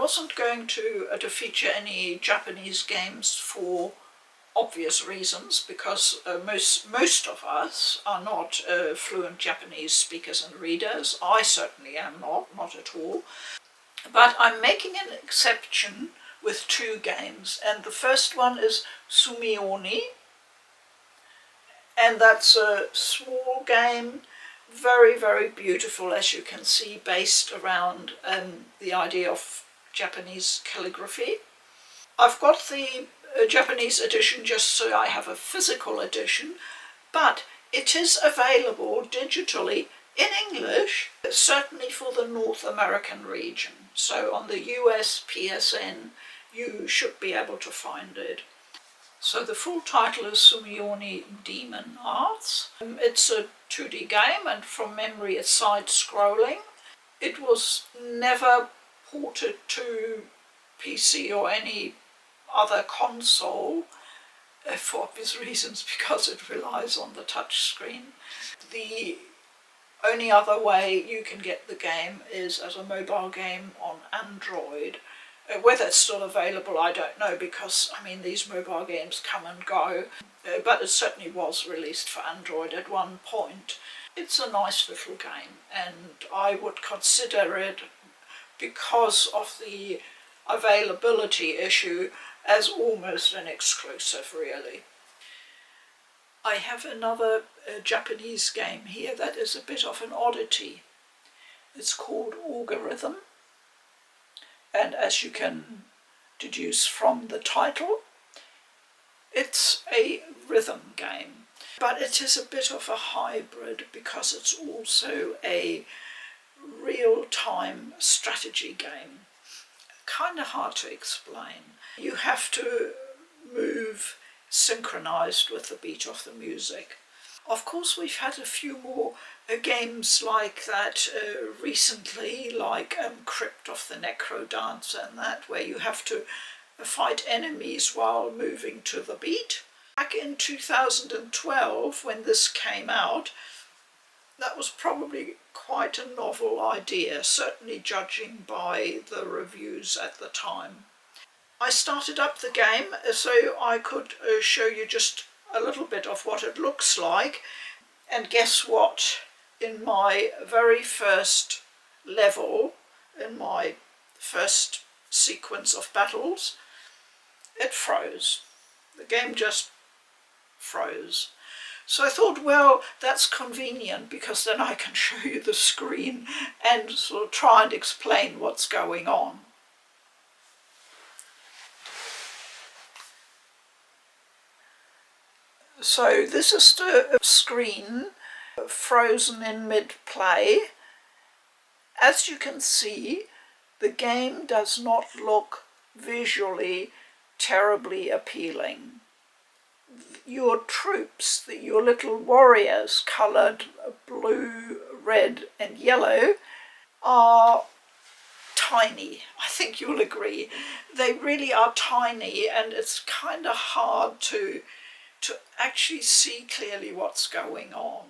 wasn't going to feature any Japanese games for obvious reasons, because most of us are not fluent Japanese speakers and readers. I certainly am not at all. But I'm making an exception with two games, and the first one is Sumioni, and that's a small game, very, very beautiful, as you can see, based around the idea of Japanese calligraphy. I've got the Japanese edition just so I have a physical edition, but it is available digitally in English, certainly for the North American region. So on the US PSN you should be able to find it. So the full title is Sumioni Demon Arts. It's a 2D game, and from memory it's side-scrolling. It was never ported to PC or any other console, for obvious reasons, because it relies on the touch screen. The only other way you can get the game is as a mobile game on Android. Whether it's still available, I don't know, because, I mean, these mobile games come and go, but it certainly was released for Android at one point. It's a nice little game, and I would consider it, because of the availability issue, as almost an exclusive, really. I have another Japanese game here that is a bit of an oddity. It's called Orgarhythm. And as you can deduce from the title, it's a rhythm game. But it is a bit of a hybrid, because it's also a real-time strategy game. Kind of hard to explain. You have to move synchronized with the beat of the music. Of course, we've had a few more games like that recently, like Crypt of the Necro Dancer and that, where you have to fight enemies while moving to the beat. Back in 2012, when this came out, that was probably quite a novel idea, certainly judging by the reviews at the time. I started up the game so I could show you just a little bit of what it looks like, and guess what? In my very first level, in my first sequence of battles, it froze. The game just froze. So I thought, well, that's convenient, because then I can show you the screen and sort of try and explain what's going on. So this is the screen frozen in mid-play. As you can see, the game does not look visually terribly appealing. Your troops, your little warriors, coloured blue, red and yellow, are tiny. I think you'll agree. They really are tiny, and it's kind of hard to actually see clearly what's going on.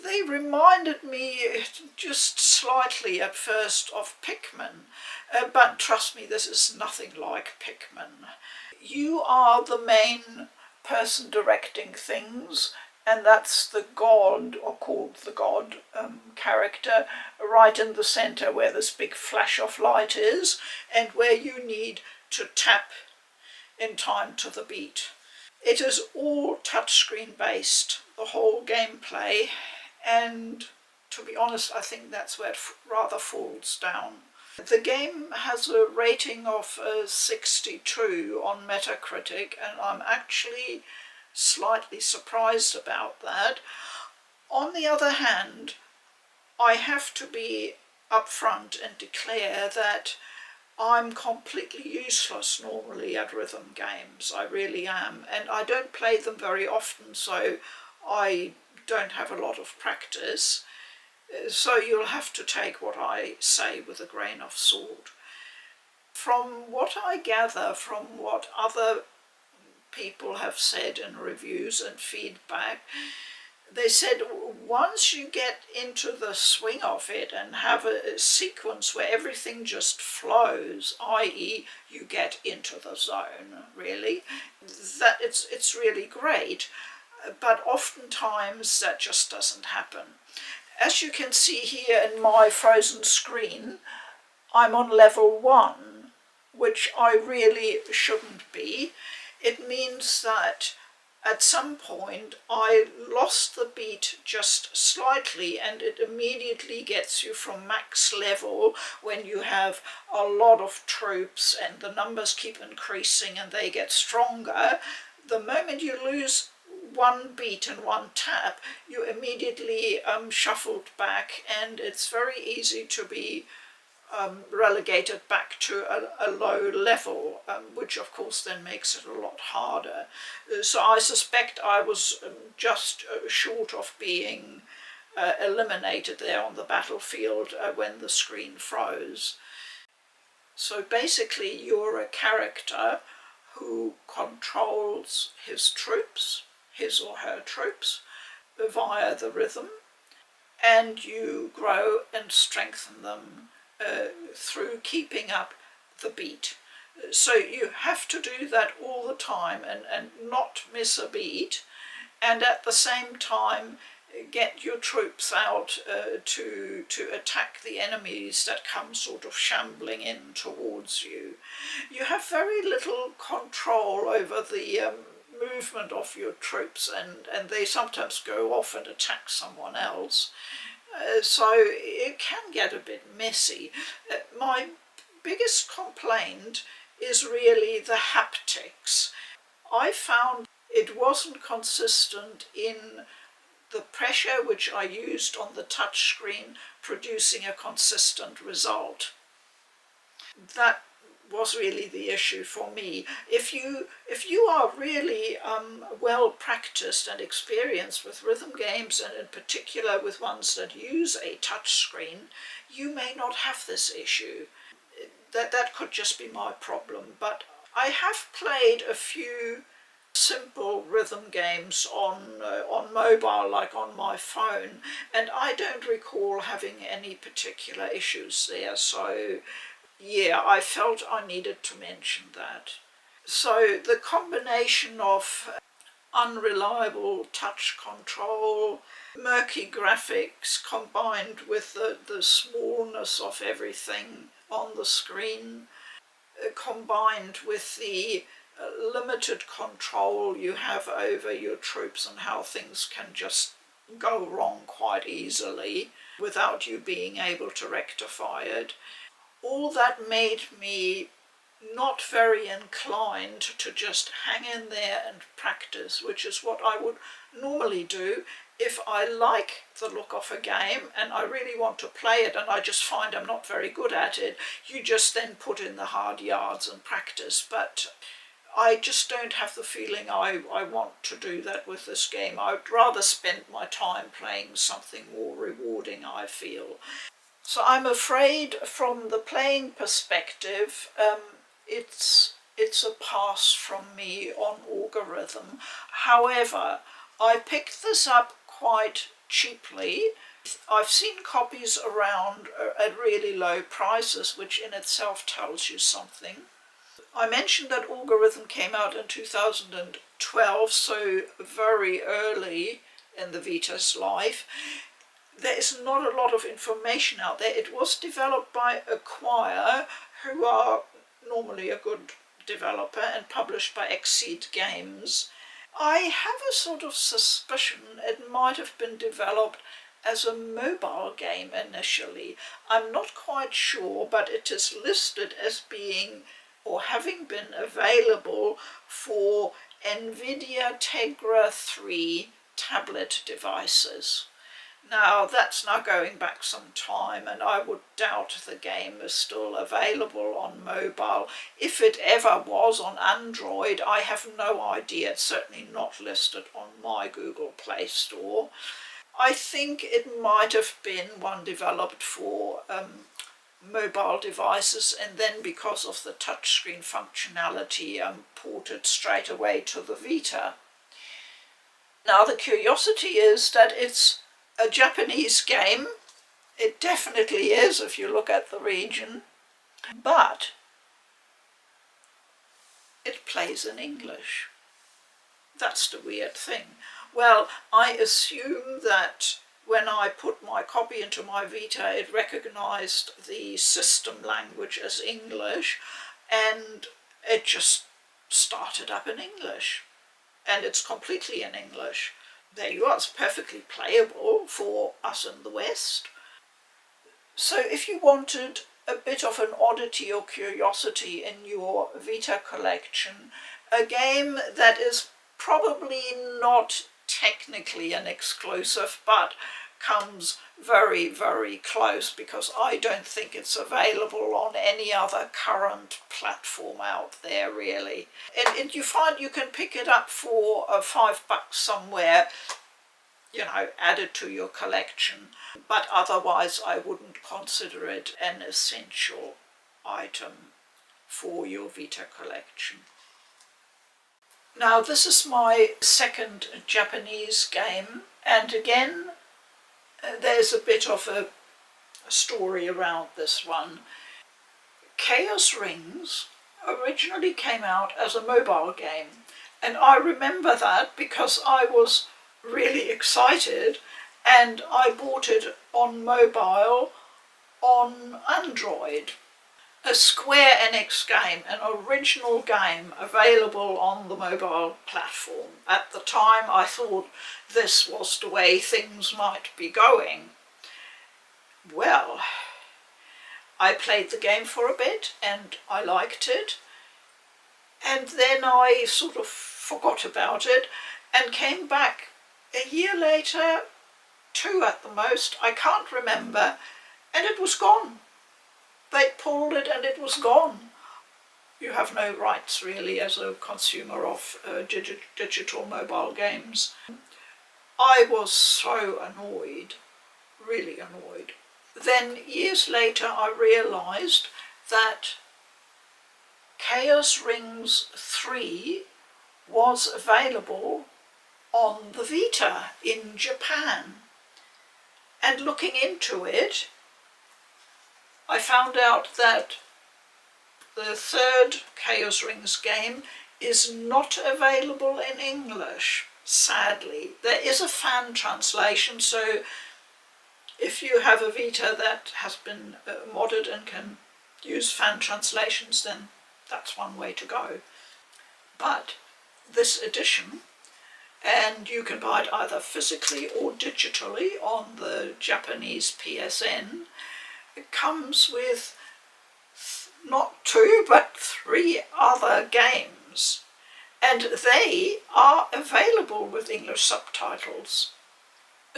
They reminded me just slightly at first of Pikmin, but trust me, this is nothing like Pikmin. You are the main person directing things, and that's the god, or called the god, character, right in the centre where this big flash of light is, and where you need to tap in time to the beat. It is all touchscreen based, the whole gameplay, and to be honest, I think that's where it rather falls down. The game has a rating of 62 on Metacritic, and I'm actually slightly surprised about that. On the other hand, I have to be upfront and declare that I'm completely useless normally at rhythm games. I really am, and I don't play them very often, so I don't have a lot of practice. So you'll have to take what I say with a grain of salt. From what I gather from what other people have said in reviews and feedback, They said once you get into the swing of it and have a sequence where everything just flows, i.e. you get into the zone, really, that it's really great. But oftentimes that just doesn't happen. As you can see here in my frozen screen, I'm on level 1, which I really shouldn't be. It means that at some point I lost the beat just slightly, and it immediately gets you from max level when you have a lot of troops and the numbers keep increasing and they get stronger. The moment you lose one beat and one tap, you immediately shuffled back, and it's very easy to be relegated back to a low level, which of course then makes it a lot harder. So I suspect I was just short of being eliminated there on the battlefield when the screen froze. So basically you're a character who controls his troops, his or her troops, via the rhythm, and you grow and strengthen them through keeping up the beat. So you have to do that all the time and not miss a beat, and at the same time get your troops out to attack the enemies that come sort of shambling in towards you. You have very little control over the movement of your troops, and they sometimes go off and attack someone else. So it can get a bit messy. My biggest complaint is really the haptics. I found it wasn't consistent in the pressure which I used on the touch screen producing a consistent result. That was really the issue for me. If you are really well practiced and experienced with rhythm games, and in particular with ones that use a touch screen, you may not have this issue. That could just be my problem. But I have played a few simple rhythm games on mobile, like on my phone, and I don't recall having any particular issues there. So yeah, I felt I needed to mention that. So the combination of unreliable touch control, murky graphics, combined with the smallness of everything on the screen, combined with the limited control you have over your troops and how things can just go wrong quite easily without you being able to rectify it. All that made me not very inclined to just hang in there and practice, which is what I would normally do if I like the look of a game and I really want to play it and I just find I'm not very good at it. You just then put in the hard yards and practice. But I just don't have the feeling I want to do that with this game. I would rather spend my time playing something more rewarding, I feel. So I'm afraid from the playing perspective, it's a pass from me on Orgarhythm. However, I picked this up quite cheaply. I've seen copies around at really low prices, which in itself tells you something. I mentioned that Orgarhythm came out in 2012, so very early in the Vita's life. There is not a lot of information out there. It was developed by Acquire, who are normally a good developer, and published by Exceed Games. I have a sort of suspicion it might have been developed as a mobile game initially. I'm not quite sure, but it is listed as being or having been available for NVIDIA Tegra 3 tablet devices. Now that's now going back some time, and I would doubt the game is still available on mobile. If it ever was on Android, I have no idea. It's certainly not listed on my Google Play Store. I think it might have been one developed for mobile devices, and then because of the touchscreen functionality, ported straight away to the Vita. Now the curiosity is that it's a Japanese game. It definitely is if you look at the region, but it plays in English. That's the weird thing. Well, I assume that when I put my copy into my Vita, it recognized the system language as English, and it just started up in English. And it's completely in English. There you are, it's perfectly playable for us in the West. So if you wanted a bit of an oddity or curiosity in your Vita collection, a game that is probably not technically an exclusive, but comes very, very close, because I don't think it's available on any other current platform out there really. And you find you can pick it up for $5 somewhere, you know, added to your collection, but otherwise I wouldn't consider it an essential item for your Vita collection. Now this is my second Japanese game, and again there's a bit of a story around this one. Chaos Rings originally came out as a mobile game, and I remember that because I was really excited and I bought it on mobile on Android. A Square Enix game, an original game available on the mobile platform. At the time I thought this was the way things might be going. Well, I played the game for a bit and I liked it, and then I sort of forgot about it and came back a year later, 2 at the most, I can't remember, and it was gone. They pulled it and it was gone. You have no rights really as a consumer of digital mobile games. I was so annoyed, really annoyed. Then years later I realised that Chaos Rings 3 was available on the Vita in Japan. And looking into it, I found out that the third Chaos Rings game is not available in English, sadly. There is a fan translation, so if you have a Vita that has been modded and can use fan translations, then that's one way to go. But this edition, and you can buy it either physically or digitally on the Japanese PSN, it comes with not 2 but 3 other games, and they are available with English subtitles.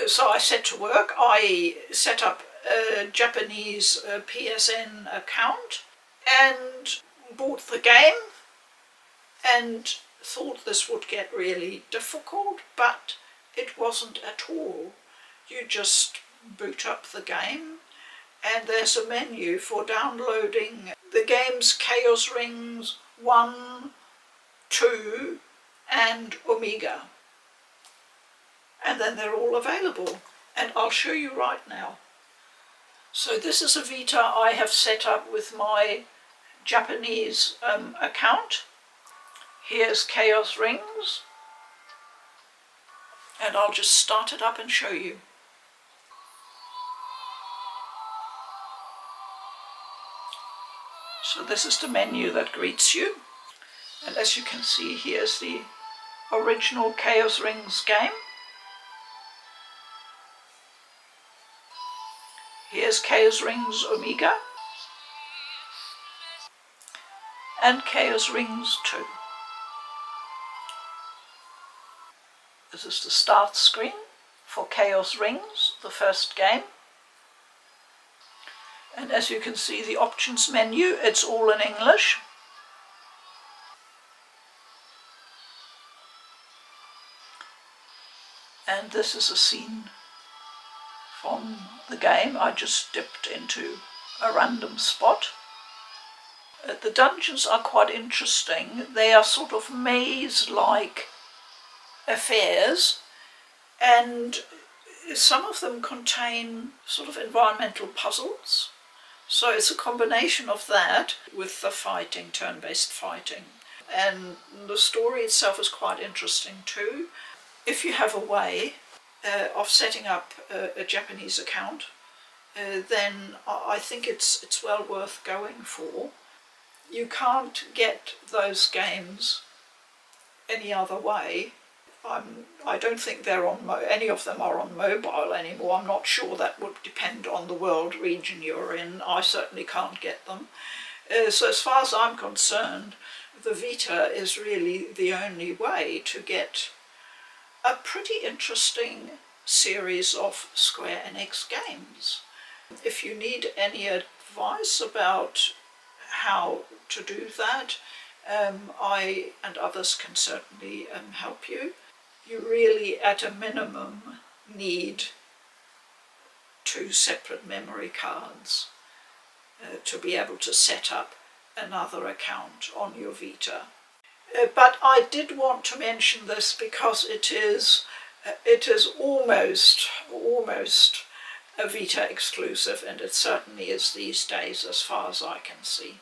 So I set to work, I set up a Japanese PSN account and bought the game, and thought this would get really difficult, but it wasn't at all. You just boot up the game, and there's a menu for downloading the games Chaos Rings 1, 2 and Omega. And then they're all available, and I'll show you right now. So this is a Vita I have set up with my Japanese account. Here's Chaos Rings, and I'll just start it up and show you. So this is the menu that greets you, and as you can see, here's the original Chaos Rings game. Here's Chaos Rings Omega and Chaos Rings 2. This is the start screen for Chaos Rings, the first game. And as you can see, the options menu, it's all in English. And this is a scene from the game. I just dipped into a random spot. The dungeons are quite interesting. They are sort of maze-like affairs, and some of them contain sort of environmental puzzles. So it's a combination of that with the fighting, turn-based fighting. And the story itself is quite interesting too. If you have a way of setting up a Japanese account, then I think it's well worth going for. You can't get those games any other way. I don't think they're on any of them are on mobile anymore. I'm not sure, that would depend on the world region you're in. I certainly can't get them. So as far as I'm concerned, the Vita is really the only way to get a pretty interesting series of Square Enix games. If you need any advice about how to do that, I and others can certainly help you. You really, at a minimum, need 2 separate memory cards to be able to set up another account on your Vita. But I did want to mention this because it is almost a Vita exclusive, and it certainly is these days as far as I can see.